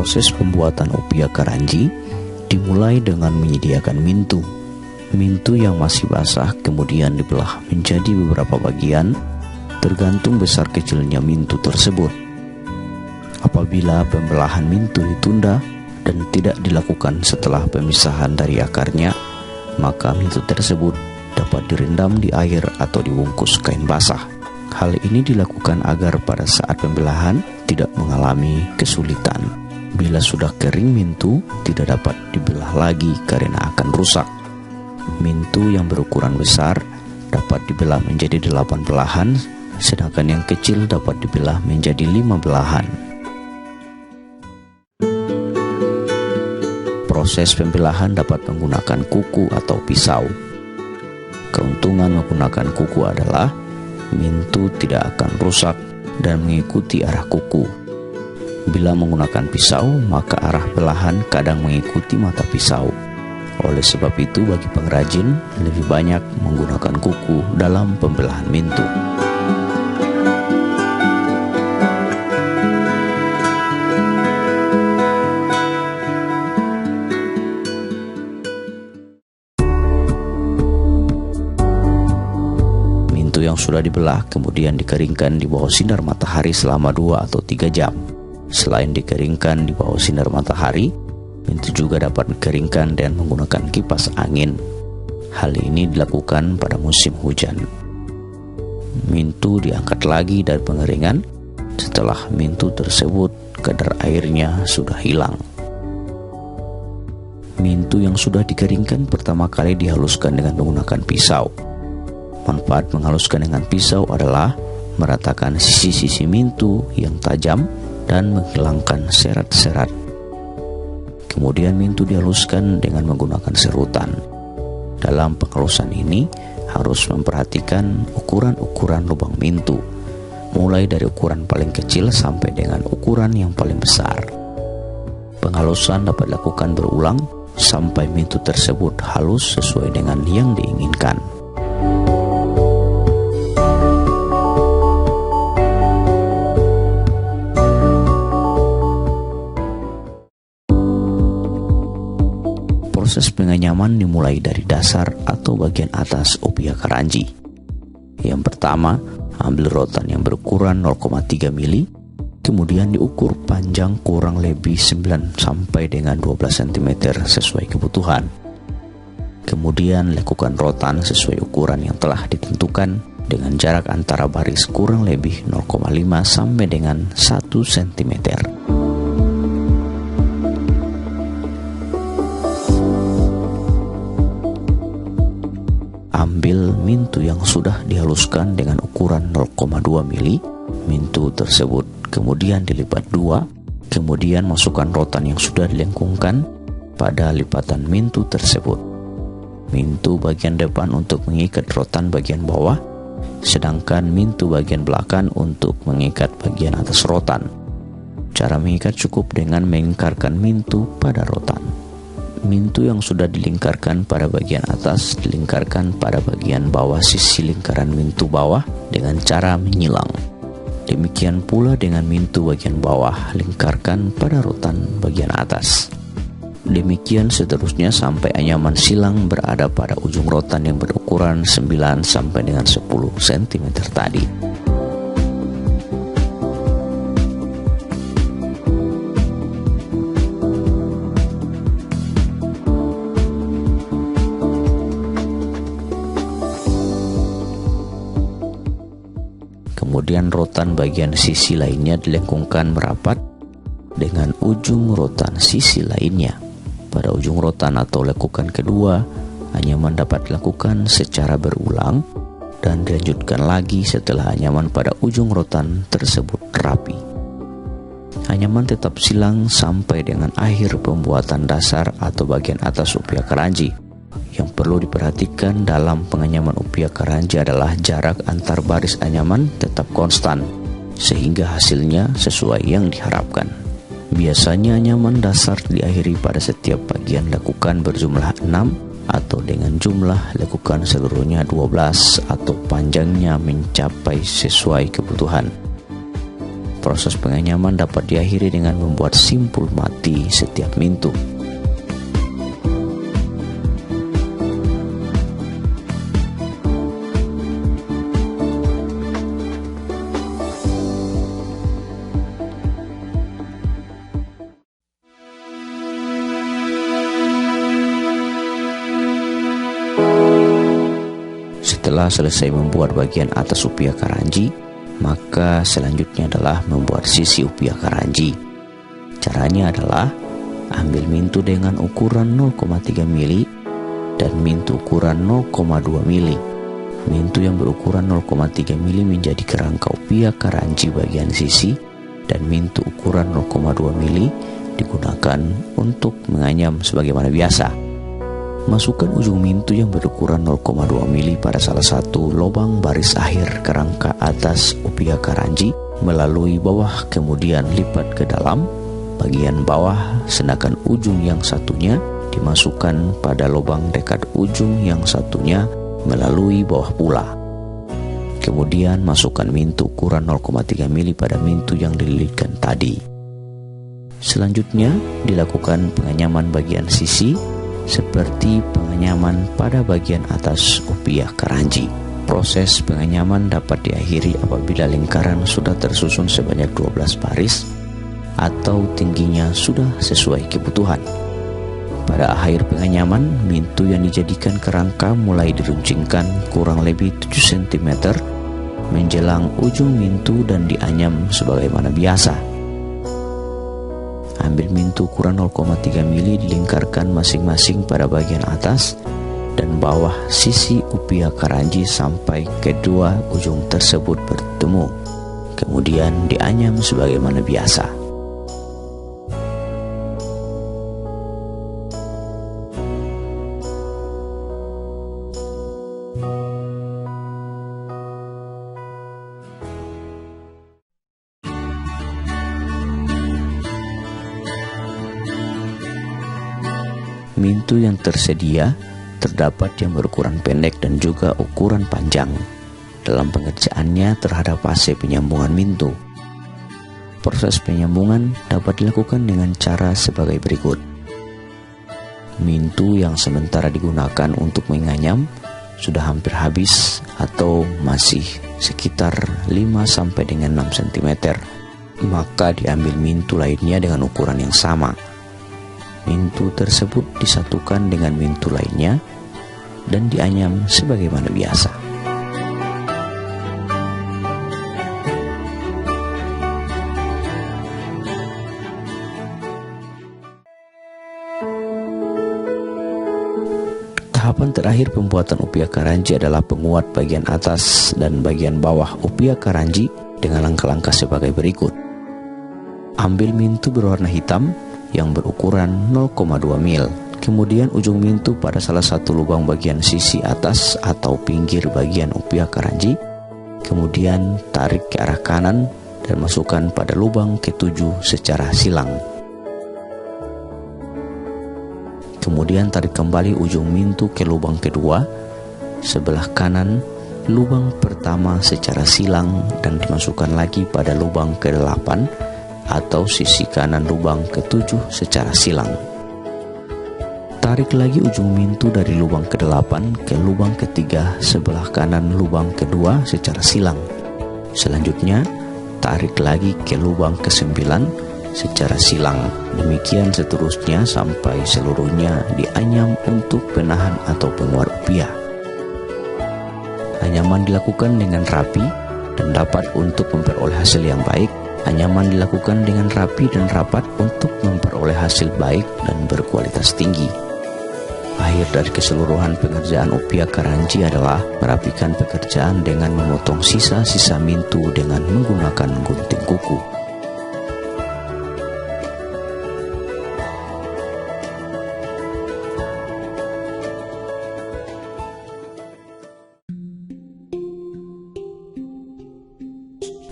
Proses pembuatan upia karanji dimulai dengan menyediakan mintu. Mintu yang masih basah kemudian dibelah menjadi beberapa bagian tergantung besar kecilnya mintu tersebut. Apabila pembelahan mintu ditunda dan tidak dilakukan setelah pemisahan dari akarnya, maka mintu tersebut dapat direndam di air atau dibungkus kain basah. Hal ini dilakukan agar pada saat pembelahan tidak mengalami kesulitan. Bila sudah kering mintu tidak dapat dibelah lagi karena akan rusak. Mintu yang berukuran besar dapat dibelah menjadi 8 belahan, sedangkan yang kecil dapat dibelah menjadi 5 belahan. Proses pembelahan dapat menggunakan kuku atau pisau. Keuntungan menggunakan kuku adalah mintu tidak akan rusak dan mengikuti arah kuku. Bila menggunakan pisau, maka arah belahan kadang mengikuti mata pisau. Oleh sebab itu, bagi pengrajin lebih banyak menggunakan kuku dalam pembelahan mintu. Mintu yang sudah dibelah kemudian dikeringkan di bawah sinar matahari selama 2 atau 3 jam. Selain dikeringkan di bawah sinar matahari, mintu juga dapat dikeringkan dengan menggunakan kipas angin. Hal ini dilakukan pada musim hujan. Mintu diangkat lagi dari pengeringan setelah mintu tersebut kadar airnya sudah hilang. Mintu yang sudah dikeringkan pertama kali dihaluskan dengan menggunakan pisau. Manfaat menghaluskan dengan pisau adalah meratakan sisi-sisi mintu yang tajam dan menghilangkan serat-serat. Kemudian mintu dihaluskan dengan menggunakan serutan. Dalam penghalusan ini harus memperhatikan ukuran-ukuran lubang mintu, mulai dari ukuran paling kecil sampai dengan ukuran yang paling besar. Penghalusan dapat dilakukan berulang sampai mintu tersebut halus sesuai dengan yang diinginkan. Proses penganyaman dimulai dari dasar atau bagian atas upia karanji. Yang pertama, ambil rotan yang berukuran 0,3 mili, kemudian diukur panjang kurang lebih 9 sampai dengan 12 cm sesuai kebutuhan. Kemudian lakukan rotan sesuai ukuran yang telah ditentukan dengan jarak antara baris kurang lebih 0,5 sampai dengan 1 cm. Ambil mintu yang sudah dihaluskan dengan ukuran 0,2 mili. Mintu tersebut kemudian dilipat 2, kemudian masukkan rotan yang sudah dilengkungkan pada lipatan mintu tersebut. Mintu bagian depan untuk mengikat rotan bagian bawah, sedangkan mintu bagian belakang untuk mengikat bagian atas rotan. Cara mengikat cukup dengan melingkarkan mintu pada rotan. Mintu yang sudah dilingkarkan pada bagian atas dilingkarkan pada bagian bawah sisi lingkaran mintu bawah dengan cara menyilang. Demikian pula dengan mintu bagian bawah, lingkarkan pada rotan bagian atas. Demikian seterusnya sampai anyaman silang berada pada ujung rotan yang berukuran 9 sampai dengan 10 cm tadi. Kemudian rotan bagian sisi lainnya dilengkungkan merapat dengan ujung rotan sisi lainnya. Pada ujung rotan atau lekukan kedua, anyaman dapat dilakukan secara berulang dan dilanjutkan lagi setelah anyaman pada ujung rotan tersebut rapi. Anyaman tetap silang sampai dengan akhir pembuatan dasar atau bagian atas upia karanji. Yang perlu diperhatikan dalam penganyaman upia karanji adalah jarak antar baris anyaman tetap konstan, sehingga hasilnya sesuai yang diharapkan. Biasanya anyaman dasar diakhiri pada setiap bagian lekukan berjumlah 6 atau dengan jumlah lekukan seluruhnya 12 atau panjangnya mencapai sesuai kebutuhan. Proses penganyaman dapat diakhiri dengan membuat simpul mati setiap mintu. Setelah selesai membuat bagian atas upiah karanji, maka selanjutnya adalah membuat sisi upiah karanji. Caranya adalah ambil mintu dengan ukuran 0,3 mili dan mintu ukuran 0,2 mili. Mintu yang berukuran 0,3 mili menjadi kerangka upiah karanji bagian sisi, dan mintu ukuran 0,2 mili digunakan untuk menganyam sebagaimana biasa. Masukkan ujung mintu yang berukuran 0,2 mili pada salah satu lubang baris akhir kerangka atas upiah karanji melalui bawah, kemudian lipat ke dalam bagian bawah, sedangkan ujung yang satunya dimasukkan pada lubang dekat ujung yang satunya melalui bawah pula. Kemudian masukkan mintu ukuran 0,3 mili pada mintu yang dililitkan tadi. Selanjutnya dilakukan penganyaman bagian sisi seperti penganyaman pada bagian atas upiah karanji. Proses penganyaman dapat diakhiri apabila lingkaran sudah tersusun sebanyak 12 baris atau tingginya sudah sesuai kebutuhan. Pada akhir penganyaman, mintu yang dijadikan kerangka mulai diruncingkan kurang lebih 7 cm menjelang ujung mintu dan dianyam sebagaimana biasa. Ambil mintu ukuran 0,3 mili dilingkarkan masing-masing pada bagian atas dan bawah sisi upiah karanji sampai kedua ujung tersebut bertemu. Kemudian dianyam sebagaimana biasa. Mintu yang tersedia terdapat yang berukuran pendek dan juga ukuran panjang. Dalam pengerjaannya terhadap fase penyambungan mintu. Proses penyambungan dapat dilakukan dengan cara sebagai berikut. Mintu yang sementara digunakan untuk menganyam sudah hampir habis atau masih sekitar 5 sampai dengan 6 cm. Maka diambil mintu lainnya dengan ukuran yang sama. Mintu tersebut disatukan dengan mintu lainnya dan dianyam sebagaimana biasa. Tahapan terakhir pembuatan upiah karanji adalah penguat bagian atas dan bagian bawah upiah karanji dengan langkah-langkah sebagai berikut. Ambil mintu berwarna hitam yang berukuran 0,2 mil. Kemudian ujung mintu pada salah satu lubang bagian sisi atas atau pinggir bagian upiah karanji. Kemudian tarik ke arah kanan dan masukkan pada lubang ke-7 secara silang. Kemudian tarik kembali ujung mintu ke lubang kedua sebelah kanan lubang pertama secara silang dan dimasukkan lagi pada lubang ke-8 atau sisi kanan lubang ke-7 secara silang. Tarik lagi ujung mintu dari lubang ke-8 ke lubang ke-3 sebelah kanan lubang kedua secara silang. Selanjutnya, tarik lagi ke lubang ke-9 secara silang. Demikian seterusnya sampai seluruhnya dianyam untuk penahan atau penguat upiah. Anyaman dilakukan dengan rapi dan dapat untuk memperoleh hasil yang baik. Anyaman dilakukan dengan rapi dan rapat untuk memperoleh hasil baik dan berkualitas tinggi. Akhir dari keseluruhan pengerjaan upiah karanji adalah merapikan pekerjaan dengan memotong sisa-sisa mintu dengan menggunakan gunting kuku.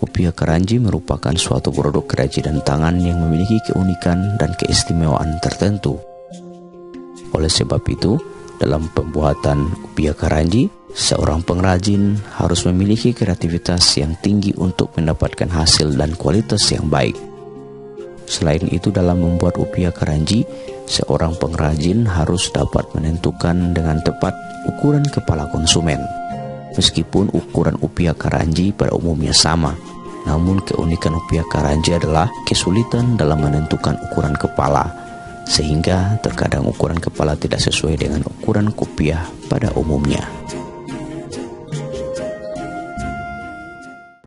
Upiah karanji merupakan suatu produk kerajinan tangan yang memiliki keunikan dan keistimewaan tertentu. Oleh sebab itu, dalam pembuatan upiah karanji Seorang pengrajin harus memiliki kreativitas yang tinggi untuk mendapatkan hasil dan kualitas yang baik. Selain itu, dalam membuat upiah keranji, seorang pengrajin harus dapat menentukan dengan tepat ukuran kepala konsumen. Meskipun ukuran upiah keranji pada umumnya sama, namun keunikan upiah keranji adalah kesulitan dalam menentukan ukuran kepala, sehingga terkadang ukuran kepala tidak sesuai dengan ukuran kopiah pada umumnya.